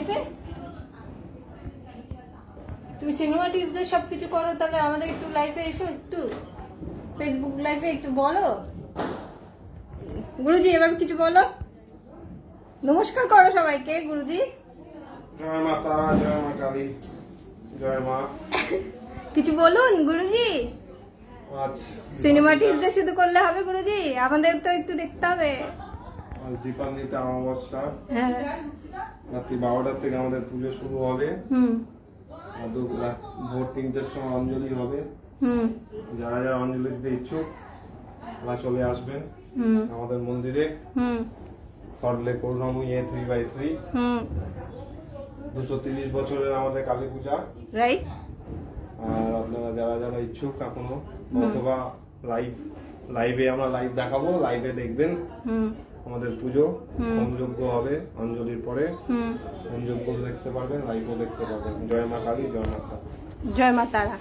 লাইফে? তুমি সিনেমা টিজদের সবকিছু করো, তাহলে আমাদের একটু লাইফে এসো, একটু ফেসবুক লাইভে একটু বলো। গুরুজি এবার কিছু বলো, নমস্কার করো সবাইকে। গুরুজি জয় মা তারা, জয় মা কালী, জয় মা। কিছু বলুন গুরুজি। আজ সিনেমা টিজদের শুধু করলে হবে গুরুজি, আমাদের তো একটু দেখতে হবে। আজ দীপান্বিতা অমাবস্যা, হ্যাঁ। রাত্রি 12টার থেকে আমাদের পুজো শুরু হবে। আর ভোর 3টের সময় অঞ্জলি হবে। যারা যারা অঞ্জলি দিতে ইচ্ছুক তারা চলে আসবেন আমাদের মন্দিরে, সল্টলেক করুণাময়ী A3/3। 230 বছরের আমাদের কালী পূজা। রাইট। আর আপনারা যারা যারা ইচ্ছুক এখনো, অথবা লাইভে আমরা লাইভ দেখাবো, লাইভে দেখবেন আমাদের পুজো। হোমযজ্ঞ হবে অঞ্জলির পরে, হোমযজ্ঞ দেখতে পারবেন, লাইভও দেখতে পারবেন। জয় মা কালী, জয় মা তারা। জয় মা তারা।